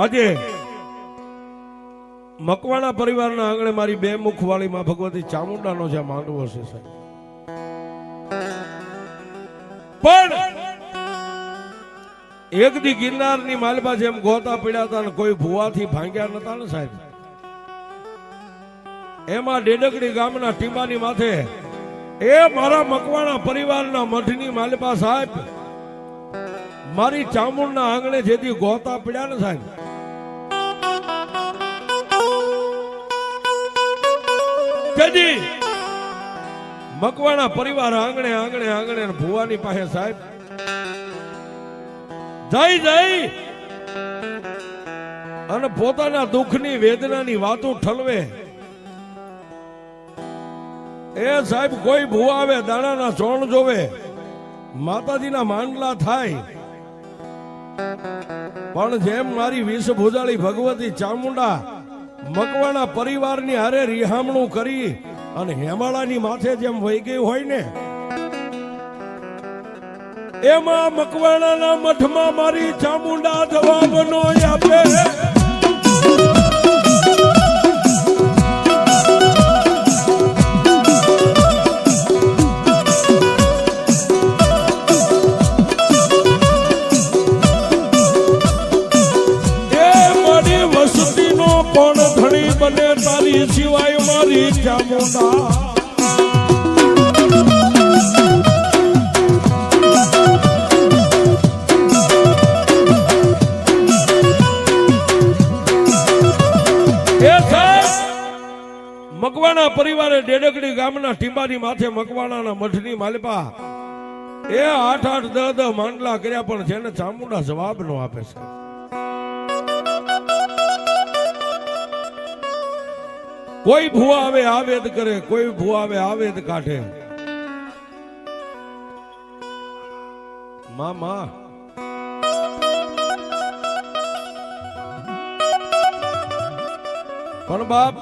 આજે મકવાણા પરિવારના આંગણે મારી બે મુખવાળી માં ભગવતી ચામુંડાનો જે માંડવો છે સાહેબ, પણ એક દી ગિરનારની માલપા જેમ ગોતા પડ્યા હતા ને કોઈ ભુવાથી ભાંગ્યા નતા ને સાહેબ, એમાં ડેડકડી ગામના ટીંબાની માથે એ મારા મકવાણા પરિવારના મઠની માલપા સાહેબ મારી ચામુંડના આંગણે જેથી ગોતા પડ્યા ને સાહેબ, તેથી મકવાણા પરિવાર આંગણે આંગણે આંગણે ભુવાની પાસે સાહેબ જઈ જઈ અને પોતાના દુઃખની વેદનાની વાતો ઠલવે. એ સાહેબ કોઈ ભુવા આવે દાણાના ચોણ જોવે, માતાજીના માંડલા થાય, પણ જેમ મારી વિષ ભુજાળી ભગવતી ચામુંડા મકવાણા પરિવારની હારે રિહામણું કરી અને હેમાળાની માથે જેમ વહી ગઈ હોય ને, એમાં મકવાણાના મઠમાં મારી ચામુંડા જવાબ નો આપે. તારી સિવાય મારી ચામુંડા મકવાણા પરિવારે ડેડકડી ગામના ટીંબાની માથે મકવાણાના મઠની માલપા એ 8-8 10 માંડલા કર્યા, પણ જેને ચામુંડા જવાબ નો આપે છે. કોઈ ભુવા આવે આવેદ કરે, કોઈ ભુવા આવે આવેદ કાઢે. મામા પણ બાપ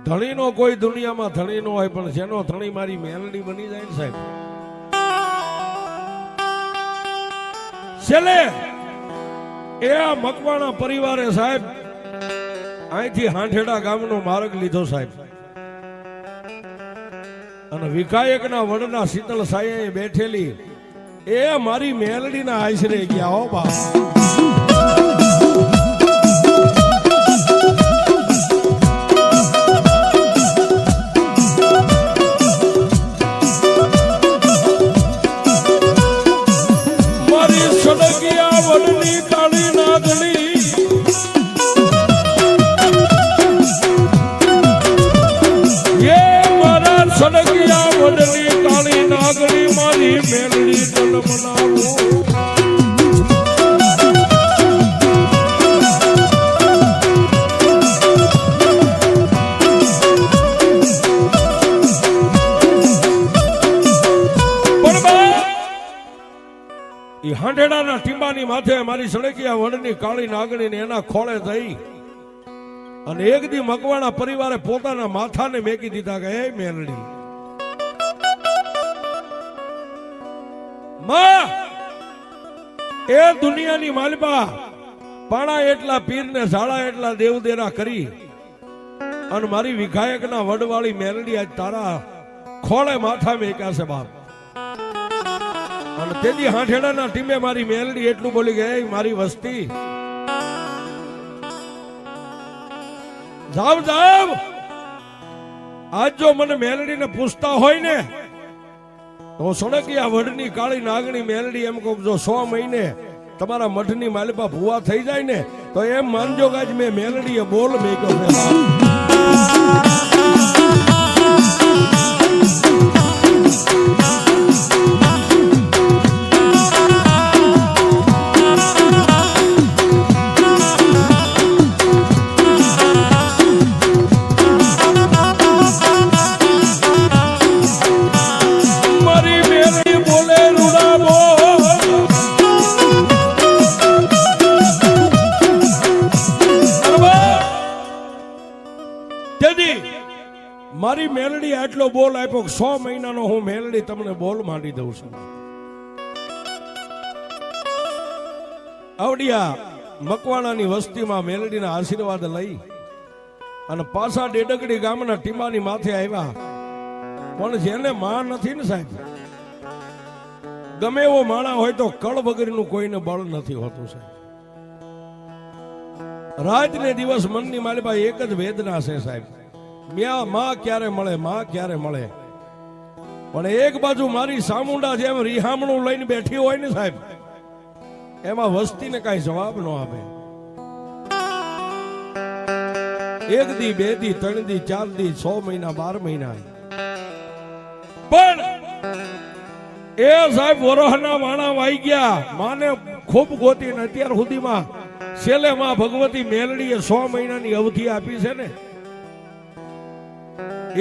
ધણીનો કોઈ દુનિયામાં ધણી નો હોય, પણ જેનો ધણી મારી મેલડી બની જાય ને સાહેબ, છેલ્લે એ આ મકવાણા પરિવારે સાહેબ અહીંથી હાંઠેડા ગામનો માર્ગ લીધો સાહેબ, અને વિકાયકના વડના શીતળ સાયે બેઠેલી એ મારી મેલડીના આશરે ગયા. હો બાપ મારી સડકિયા વડની કાળી નાગણી સડકિયા વડની કાળી નાગણી મારી મેલડી તન બનાવો. એ હાંઢેડાના ટીંબાની માથે મારી સડકિયા વડની કાળી નાગણીને એના ખોળે થઈ અને એક દી મકવાણા પરિવારે પોતાના માથાને મેકી દીધા કે હે મેલડી માં, એ દુનિયાની માલપા પાણા એટલા પીરને ઝાડા એટલા દેવદેરા કરી અને મારી વિઘાયકના વડવાળી મેલડી આજ તારા ખોળે માથા મેક્યા છે બાપ. અને તેથી હાંઠેડાના ટીમે મારી મેલડી એટલું બોલી ગઈ, મારી વસ્તી જાવ જાવ, આજ જો મને મેલડીને પૂછતા હોય ને તો સડકિયા વડની કાળી નાગણી મેલડી એમ કહું, જો 100 મહિને તમારા મઠની માલપા ભુવા થઈ જાય ને તો એમ માનજો કે આજ મેં મેલડીએ બોલ મેક્યો છે. મારી મેલડી આટલો બોલ આપ્યો, 100 મહિનાનો હું મેલડી તમને બોલ માંડી દઉં છું. આવડિયા મકવાણાની વસ્તીમાં મેલડીના આશીર્વાદ લઈ અને પાછા ડેડગડી ગામના ટીમાની માથે આવ્યા. પણ જેને માં નથી ને સાહેબ, ગમે એવો માણા હોય તો કળ વગરનું કોઈને બળ નથી હોતું સાહેબ. રાત ને દિવસ મનની માલિપા એક જ વેદના છે સાહેબ, માં ક્યારે મળે, માં ક્યારે મળે. પણ એક બાજુ મારી સામુંડા જેમ રિહામણું લઈને બેઠી હોય ને સાહેબ, એમાં વસ્તીને કઈ જવાબ ન આપે. એક દી, બે દી, ત્રણ દી, ચાર દી, 6 મહિના, 12 મહિના. પણ એ સાહેબ વરોહના વાણા વાઈ ગયા. માને ખૂબ ગોતી ને અત્યાર સુધીમાં છેલ્લે માં ભગવતી મેલડીએ 100 મહિનાની અવધિ આપી છે ને.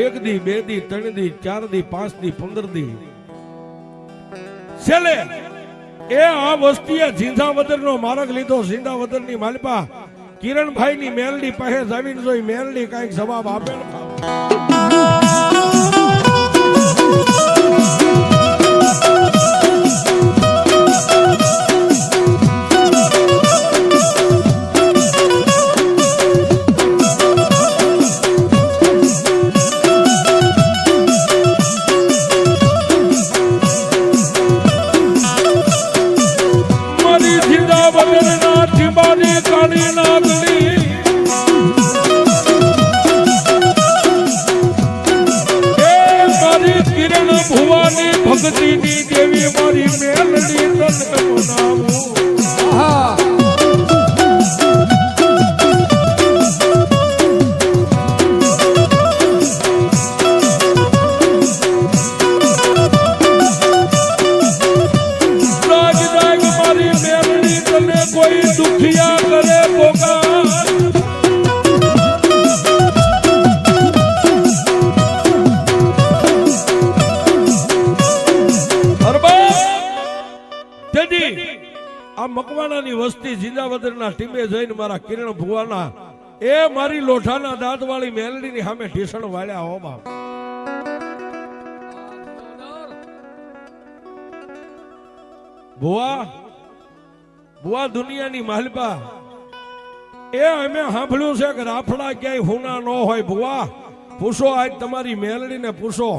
એક દી, બે દી, ત્રણ દી, 4 દી, 5 દી, 15 દી, છેલ્લે એ આ વસ્તીએ ઝીંઝાવદરનો માર્ગ લીધો. ઝીંઝાવદરની માલિપા કિરણભાઈ ની મેલડી પાસે જમીને જોઈ, મેલડી કઈક જવાબ આપે ને. ભગતીની દેવી મારી મેલડી તને મનાવું. રાજ રાગ મારી મેલડી તને કોઈ દુખિયા કરે પોકાર. આ મકવાણાની વસ્તી ઝીંઝાવદરના ટીમે જઈને મારા કિરણ ભુવાના એ મારી લોઠાના દાંત વાળી મેલડીની સામે ઢીસણ વાળ્યા. હો બાપ, ભુવા ભુવા દુનિયાની માલપા એ અમે સાંભળ્યું છે કે રાફડા ક્યાંય હુના ન હોય. ભુવા પૂછો, આજ તમારી મેલડીને પૂછો,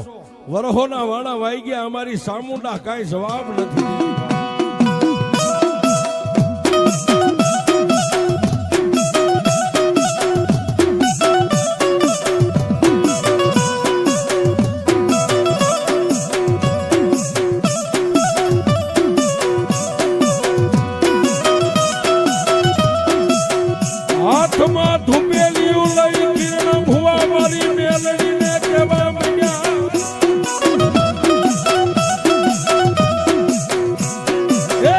વરહોના વાણા વાઈ ગયા, અમારી સામુંડા કાંઈ જવાબ નથી. હાથમાં ધુપેલિયું લઈ કિરણ ભુવા મારી મેલડીને કહેવા માંડ્યા, એ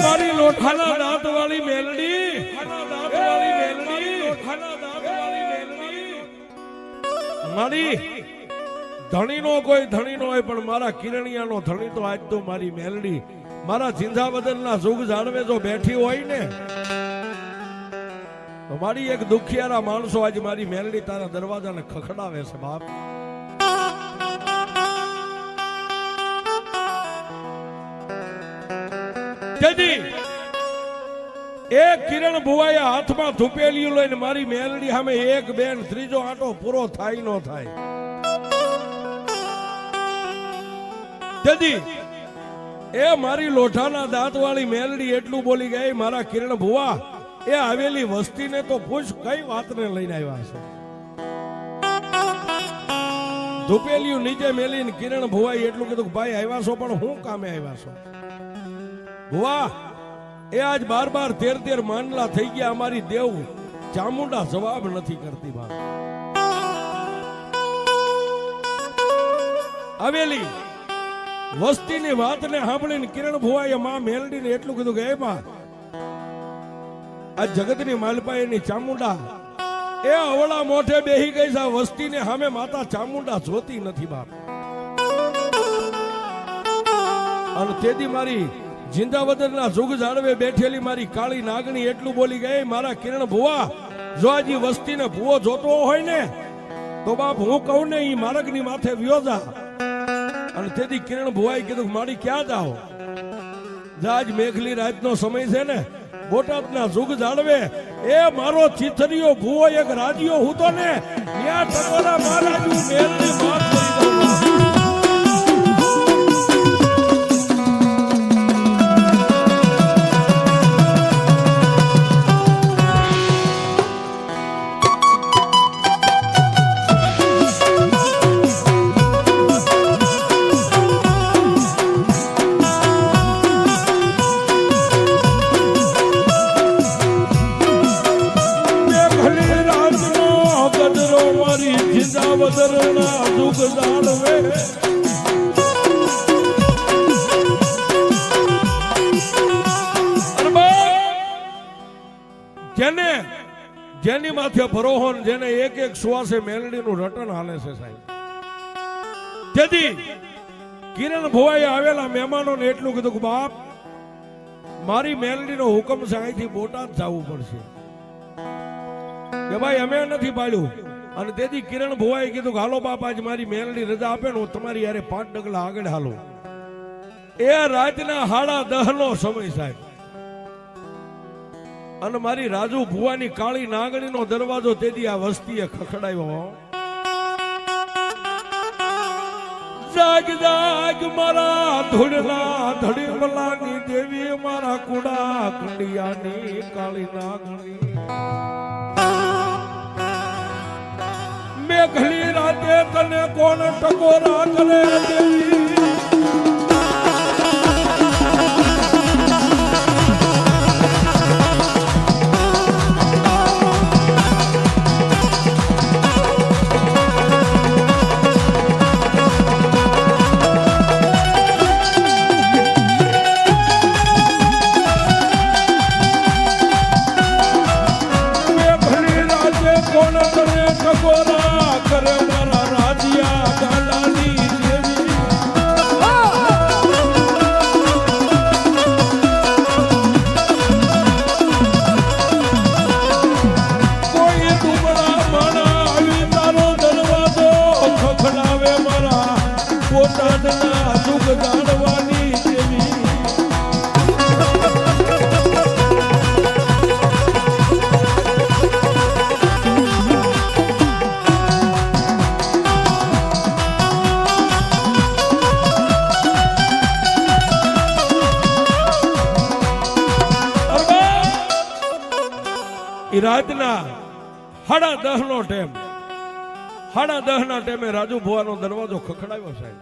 મારી લોઠાના દાંત વાળી મેલડી, મારી ધણીનો કોઈ ધણી નો હોય પણ મારા કિરણિયાનો ધણી તો આજ તો મારી મેલડી મારા ઝીંઝાવદરના સુખ જાણવે જો બેઠી હોય ને, મારી એક દુખિયારા માણસો આજે મારી મેલડી તારા દરવાજાને ખખડાવે છે બાપ. તેથી એ કિરણ ભુવાએ હાથમાં ધુપેલિયું લઈને મારી મેલડી સામે એક બેન ત્રીજો આંટો પૂરો થાય ન થાય. તેથી એ મારી લોઠાના દાંત વાળી મેલડી એટલું બોલી ગઈ, મારા કિરણ ભુવા એ આવેલી વસ્તીને તો પૂછ કઈ વાતને લઈને આવ્યા છે. ધુપેલિયું નીચે મેલીને કિરણ ભુવાએ એટલું કીધું, ભાઈ આવ્યા છો પણ હું કામે આવ્યા છો? ભુવા એ આજ 12 13 માંડલા થઈ ગયા, અમારી દેવ ચામુંડા જવાબ નથી કરતી. બા આવેલી વસ્તીની વાતને સાંભળીને કિરણ ભુવાએ માં મેલડીને એટલું કીધું કે એ માં, આ જગતની માલપાઈની ચામુંડા એ અવળા મોઢે બેહી ગઈ છે, વસ્તીને સામે માતા ચામુંડા જોતી નથી બાપ. અને તેથી મારી ઝીંઝાવદરના જુગ જાળવે બેઠેલી મારી કાળી નાગણી એટલું બોલી ગઈ, મારા કિરણ ભુવા જો આજી વસ્તીને ભુવો જોતો હોય ને તો બાપ હું કહું ને ઈ માર્ગની માથે વ્યો જા. અને તેથી કિરણ ભુવાએ કીધું મારી ક્યાં જાઓ? આજ મેઘલી રાતનો સમય છે ને, બોટાદના જુગ જાળવે એ મારો ચીથરીયો ભૂવો એક રાજીયો હું તો ને ત્યાં ટકોરા મહારાજુ મેલની વાત કરી દઉં. વદરના દુઃખ જાળવે જેની માથે ભરોહો જેને એક એક શ્વાસે મેલડીનું રટન હાલે છે સાહેબ. તેથી કિરણ ભુવાએ આવેલા મહેમાનોને એટલું કીધું કે બાપ મારી મેલડીનો હુકમ છે અહીંથી બોટાદ જવું પડશે કે ભાઈ અમે નથી પાડ્યું. અને તેથી કિરણ ભુવાએ કીધું કે હાલો બાપ આજ મારી મેલડી રજા આપે ને હું તમારી યારે 5 ડગલા આગળ હાલો. એ રાતના 10:30 સમય સાહેબ. અને મારી રાજુ ભુવાની કાળી નાગણીનો દરવાજો તેથી આ વસ્તીએ ખખડાવ્યો. જાગ જાગ મારા ધૂળના ધડીમલાની દેવી મારા કુડા કંડિયાની કાળી નાગણી મેઘલી રાતે તને કોણ ટકોરા કરે દેવી. રાતના 10:30 નો ટાઈમ 10:30 ના ટાઈમે રાજુ ભુવાનો દરવાજો ખખડાવ્યો સાહેબ.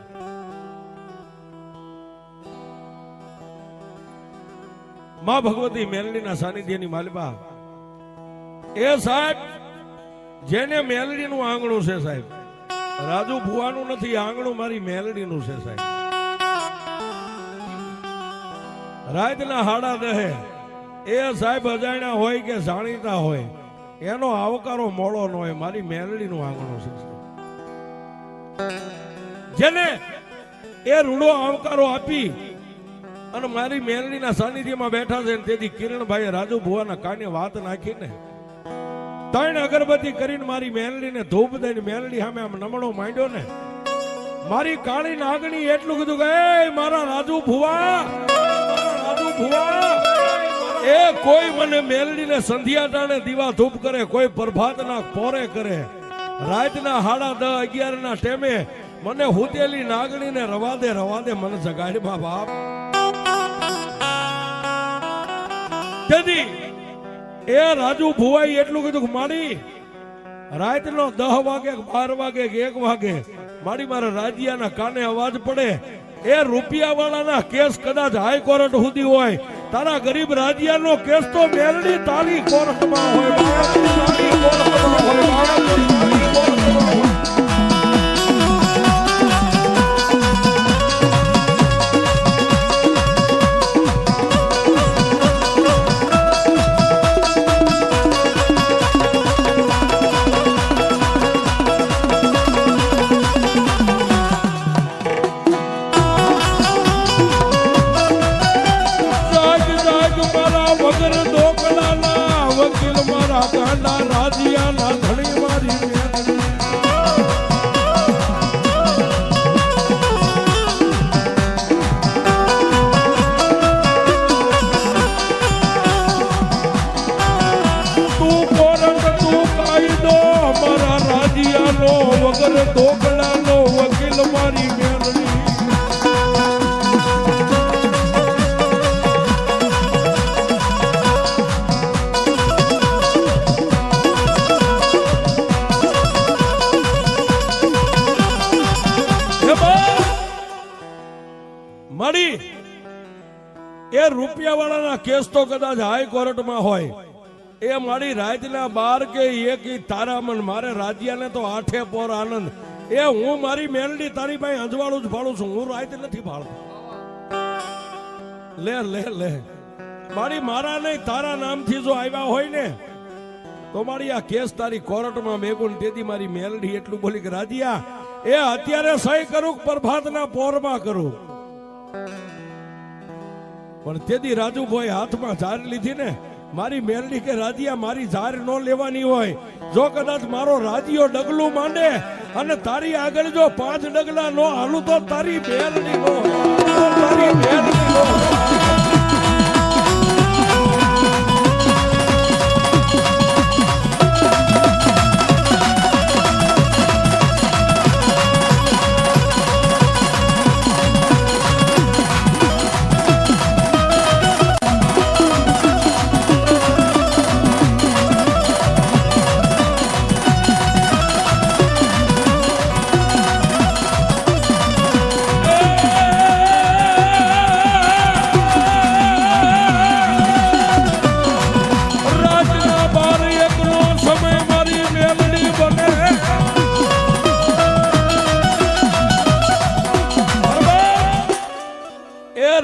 માં ભગવતી મેલડીના સાનિધ્યની માલિકા એ સાહેબ જેને મેલડીનું આંગણું છે સાહેબ. રાજુ ભુવાનું નથી, આંગણું મારી મેલડીનું છે સાહેબ. રાતના 10:30 એ સાહેબ અજાણ્યા હોય કે જાણીતા હોય એનો આવકારો મોડો ન હોય. મારી મેલડીનું આંગણું છે જેને એ રૂડો આવકારો આપી અને મારી મેલડીના સાનિધ્યમાં બેઠા છે. તેથી કિરણભાઈ રાજુ ભુવાના કાને વાત નાખીને 3 અગરબત્તી કરીને મારી મેલડીને ધૂપ દઈને મેલડી સામે આમ નમણો માંડ્યો ને મારી કાળી નાગણી એટલું કીધું કે એ મારા રાજુ ભુવા, રાજુ ભુવા એ કોઈ મને મેલડીને સંધ્યા ટાણે દીવા ધૂપ કરે, કોઈ પ્રભાતના પોરે કરે, રાતના 10:30-11 ના ટેમે મને હુતેલી નાગણીને રવા દે મને જગાડી બાપ. તેથી એ રાજુ ભુવાઈ એટલું કીધું કે મારી રાતનો 10 વાગે 12 વાગે 1 વાગે મારી મારા રાજ્યાના કાને અવાજ પડે એ રૂપિયા વાળાના કેસ કદાચ હાઈકોર્ટ સુધી હોય, તારા ગરીબ રાજ્યાનો કેસ તો મેલડી તાલી કોર્ટમાં હોય. વગર તોકડાનો વકીલ મારી મેલડી મળી એ રૂપિયા વાળાના કેસ તો કદાચ હાઈકોર્ટમાં હોય એ મારી રાતના 12 કે 1 તારામન મારે રાજ્યાને તો 8 પોર આનંદ એ હું મારી મેલડી તારી પાસે અંજવાળું જ ફાળું છું હું રાત નથી ફાળતો લે લે લે મારી મારા નહીં તારા નામથી જો આવ્યા હોય ને તો મારી આ કેસ તારી કોર્ટમાં મેગુન તેથી મારી મેલડી એટલું બોલી કે રાજ્યા એ અત્યારે સહી કરું પ્રભાતના પોરમાં કરું પણ તેથી રાજુભાઈ હાથમાં ઝાર લીધી ને મારી મેલડી કે રાજ્યા મારી ઝાર ન લેવાની હોય જો કદાચ મારો રાજ્યો ડગલું માંડે અને તારી આગળ જો 5 ડગલા નો હાલું તો તારી મેલડી નો તારી મેલડી નો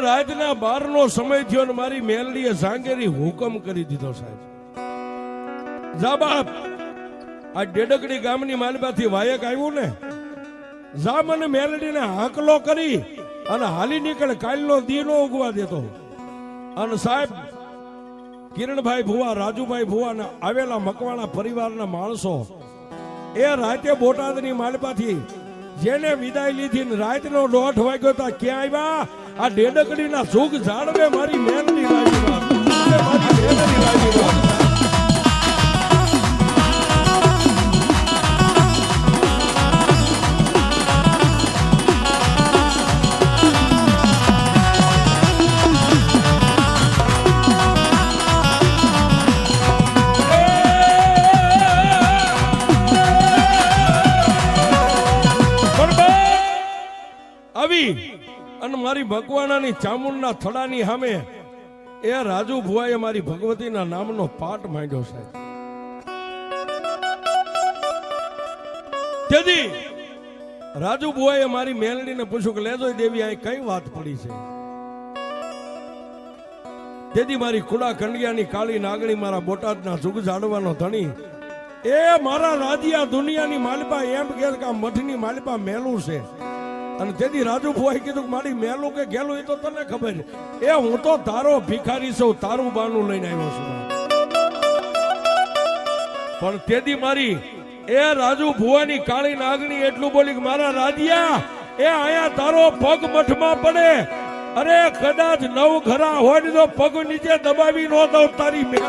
રાતના 12 નો સમય થયો ને મારી મેલડીએ સાંગેરી હુકમ કરી દીધો સાહેબ જા બાપ આ ડેડકડી ગામની માલબાથી વાયક આવ્યું ને જા મને મેલડીને હાકલો કરી અને હાલી નીકળ કાલનો દી નો ઉગવા દેતો અને સાહેબ કિરણભાઈ ભુવા રાજુભાઈ ભુવા ને આવેલા મકવાણા પરિવારના માણસો એ રાતે બોટાદની માલબાથી જેને વિદાય લીધી ને રાતનો 1:30 વાગ્યો તા ક્યાં આવ્યા આ ડેડકડીના સુખ જાળવે મારી મેલડી રાજી મારી મેલડી રાજી આવી અને મારી ભગવાનાની ચામુંડના થડાની સામે એ રાજુ ભુવાએ મારી ભગવતીના નામનો પાઠ માંડ્યો સાહેબ તેથી રાજુ ભુવાએ મારી મેલડીને પૂછ્યું કે લેજો દેવી આ કઈ વાત પડી છે તેથી મારી કુડા કંડિયાની કાળી નાગણી મારા બોટાદના જુગ જાડવાનો ધણી એ મારા રાજ્યા દુનિયાની માલિપા એમ કે આ મઠની માલિપા મેલું છે અને તેથી રાજુ ભુવાએ કીધું મારી મેલું કે ગેલું એ તો તને ખબર એ હું તો તારો ભિખારી છું તારું બાનું લઈને આવ્યો છું પણ તેથી મારી એ રાજુ ભુવાની કાળી નાગણી એટલું બોલી કે મારા રાજ્યા એ આયા તારો પગ મઠમાં પડે અરે કદાચ 9 ઘરા હોય ને તો પગ નીચે દબાવી ન દઉં તારી મેલ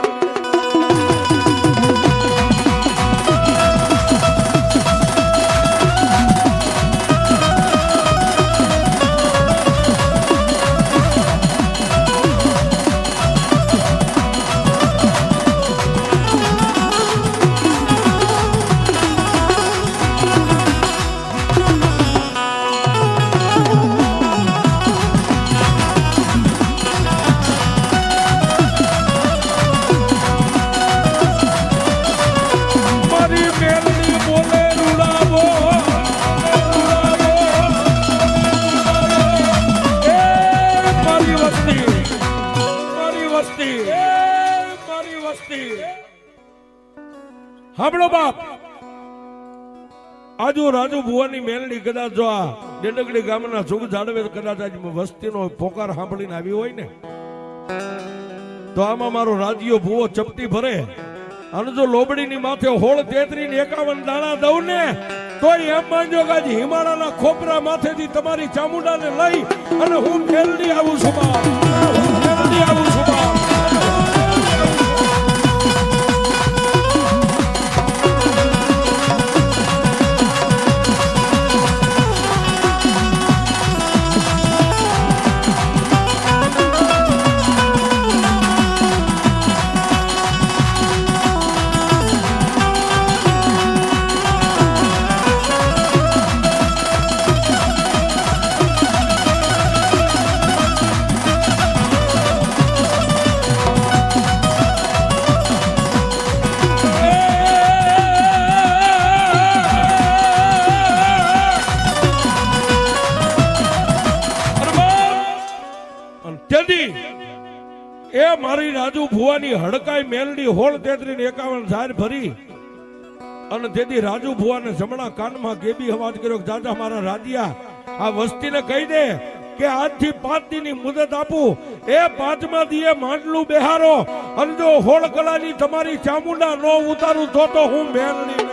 સાંભળો બાપ આજુ રાજુ ભુવાની મેલડી કદાચ જો આ ડેડકડી ગામના સુખ જાળવે કદાચ આજ વસ્તીનો પોકાર સાંભળીને આવી હોય ને તો આમાં મારો રાજ્યો ભુવો ચપટી ભરે અને જો લોબડીની માથે 16-33-51 દાણા દઉં ને તો એમ માનજો કે આજ હિમાલયના ખોપરા માથેથી તમારી ચામુંડાને લઈ અને હું મેલડી આવું છું બાપ હું મેલડી આવું છું બાપ રાજુ ભુવાની હડકાઈ મેલડી હોળ 3351 ઝાર ભરી અને તેથી રાજુ ભુવાને જમણા કાનમાં કેબી અવાજ કર્યો કે દાદા મારા રાધિયા આ વસ્તીને કહી દે કે આજથી 5 દીની મુદત આપું, એ 5મા દીએ માંડલું બેહારો અને જો હોળ કલાની તમારી ચામુંડા નો ઉતારું તો હું મેલડી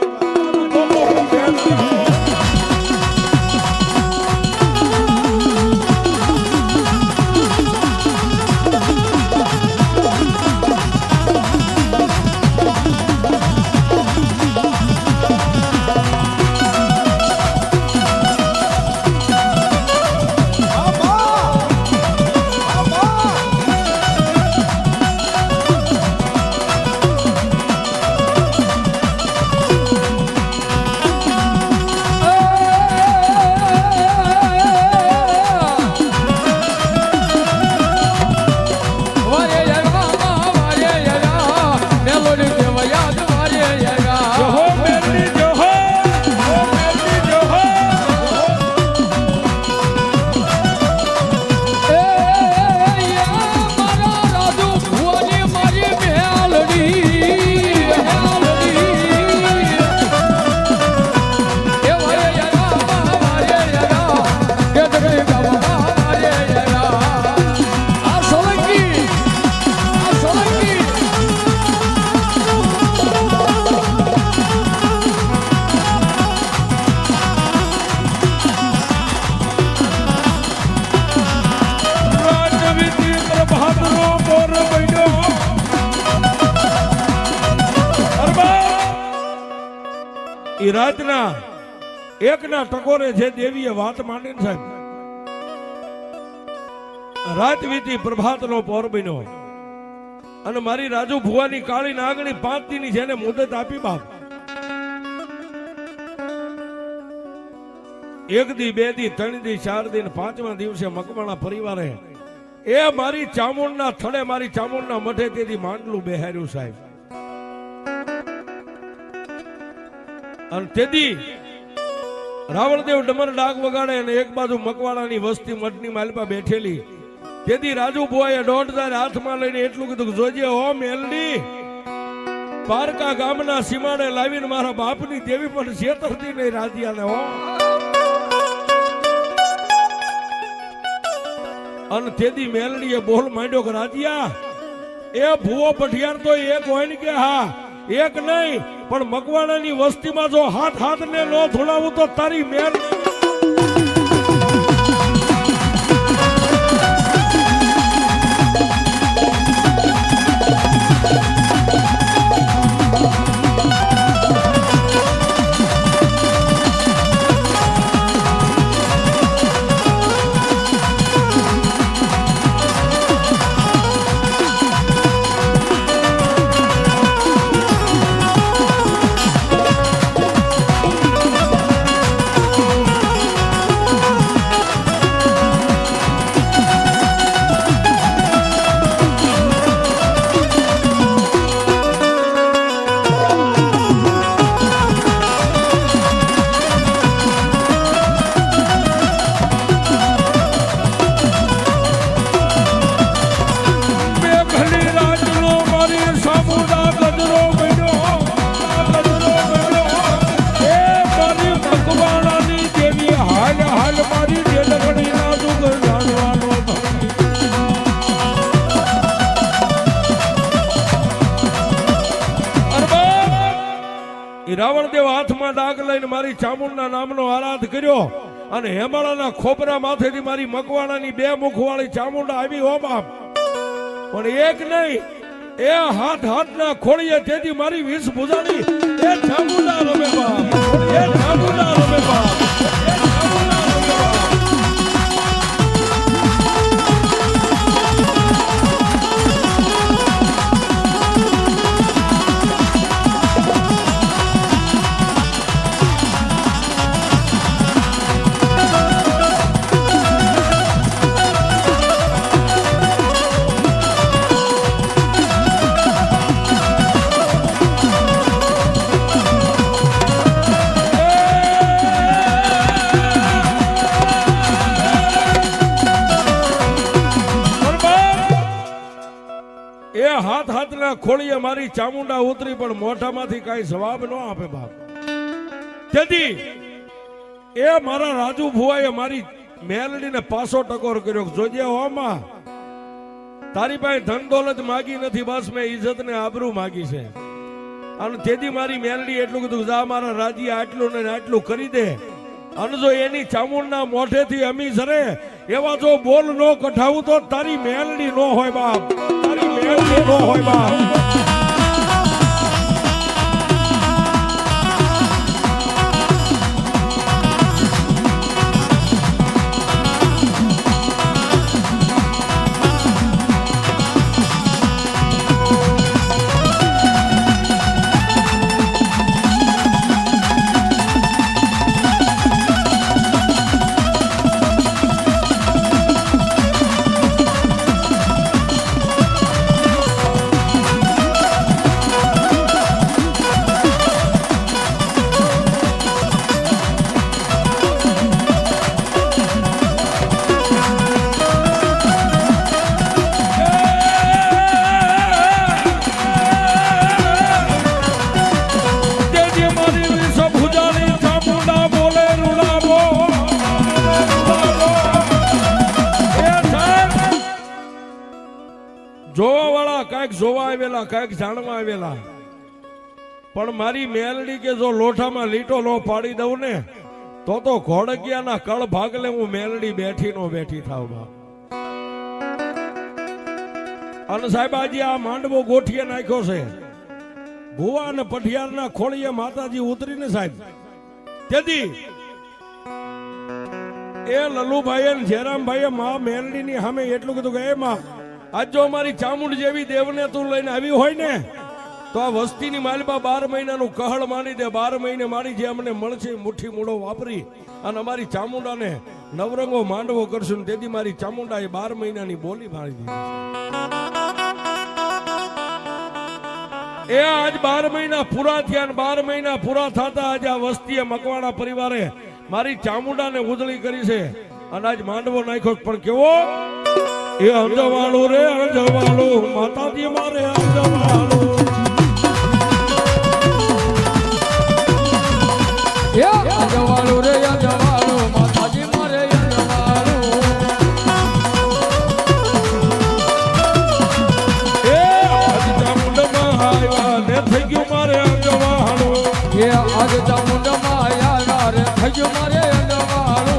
ઈ રાતના એકના ટકોરે જે દેવીએ વાત માંડી ને સાહેબ, રાત વીતી પ્રભાતનો પોર બન્યો અને મારી રાજુ ભુવાની કાળી નાગણી 5 દીની જેને મુદત આપી બાપ, 1 દી 2 દી 3 દી 4 દી 5મા દિવસે મકવાણા પરિવારે એ મારી ચામુંડના થડે મારી ચામુંડના મઠે તેથી માંડલું બેહાર્યું સાહેબ. અને તેથી રાવણદેવ ડમર ડાક વગાડે અને એક બાજુ મકવાડાની વસ્તી મઠની માલપા બેઠેલી, તેથી રાજુ ભુવાએ 1.5 હાથમાં લઈને એટલું કીધું જોજે હો મેલડી, પારકા ગામના સીમાડે લાવીને મારા બાપની દેવી પણ છેતરતી નહીં રાધિયાને હો. અને તેથી મેલડીએ બોલ માંડ્યો કે રાધિયા એ ભુવો પઠિયાર તો એક હોય ને કે હા એક નહીં, પણ મકવાણાની વસ્તીમાં જો હાથ ને નો ધોળાવું તો તારી મેલ રાવણદેવ હાથમાં ડાક લઈને મારી ચામુંડના નામનો આરાધ કર્યો અને હેમાળાના ખોબરા માથેથી મારી મકવાણાની 2 મુખવાળી ચામુંડા આવી હો બાપ, પણ એક નહીં એ હાથના ખોળીએ તેથી મારી 20 ભુજાની એ ચામુંડા રમે બાપ, એ ચામુંડા રમે બાપ. પગના ખોળીએ મારી ચામુંડા ઉતરી પણ મોઢામાંથી કાંઈ જવાબ ન આપે બાપ. તેથી એ મારા રાજુ ભુવાએ મારી મેલડીને પાછો ટકોર કર્યો. જોજે હોમાં તારી પાસે ધન દોલત માગી નથી, બસ મેં ઇજ્જત ને આબરૂ માગી છે. અને તેથી મારી મેલડી એટલું કીધું, જા મારા રાજી આટલું ને આટલું કરી દે. અને જો એની ચામુંડના મોઢેથી અમી સરે એવા જો બોલ નો કઢાવું તો તારી મેલડી નો હોય બાપ, તારી મેલડી નો હોય બાપ. જોવા વાળા કાંઈક જોવા આવેલા, કાંઈક જાણવા આવેલા, પણ મારી મેલડી કે જો લોઠામાં લીટો નો પાડી દઉં ને તો ઘોડકિયાના કળ ભાગલે હું મેલડી બેઠી નો બેઠી થાવ બાપ. અને સાહેબ આજે આ માંડવો ગોઠીએ નાખ્યો છે. ભુવા અને પઠિયારના ખોળીએ માતાજી ઉતરીને સાહેબ. તેથી એ લલુભાઈ અને જયરામભાઈએ મા મેલડીની સામે એટલું કીધું કે એ માં, આજ જો અમારી ચામુંડ જેવી દેવને તું લઈને આવી હોય ને તો આ વસ્તીની માલપા 12 મહિનાનું કહળ માની દે. 12 મહિને મારી જે અમને મળશે મુઠ્ઠી મૂળો વાપરી અને અમારી ચામુંડાને નવરંગો માંડવો કરશું. તેથી મારી ચામુંડા એ 12 મહિનાની બોલી મારી દીધી. એ આજ 12 મહિના પૂરા થયા અને 12 મહિના પૂરા થતા આજે આ વસ્તીએ મકવાણા પરિવારે મારી ચામુંડાને ઉજળી કરી છે અને આજ માંડવો નાખ્યો. પણ કેવો એ અંજવાળું રે અંજવાળું, માતાજી મારે અંજવાળું. એ અંજવાળું રે અંજવાળું, માતાજી મારે અંજવાળું. એ આજ ચામુંડમાં આવ્યા ને થઈ ગયું મારે અંજવાળું. એ આજ ચામુંડમાં આવ્યા રે થઈ ગયું મારે અંજવાળું.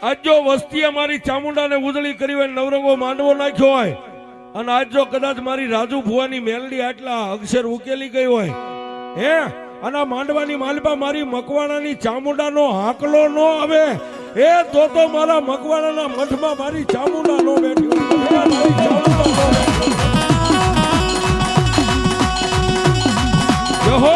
આજ જો વસ્તી અમારી ચામુંડાને ઉજળી કરી હોય, નવરંગો માંડવો નાખ્યો હોય અને આજ જો કદાચ મારી રાજુ ભુવાની મેલડી આટલા અક્ષર ઉકેલી ગઈ હોય હે અને માંડવાની માલપા મારી મકવાણાની ચામુંડાનો હાકલો નો આવે એ તો મારા મકવાણાના મઠમાં મારી ચામુંડા નો બેઠી હોય. જહો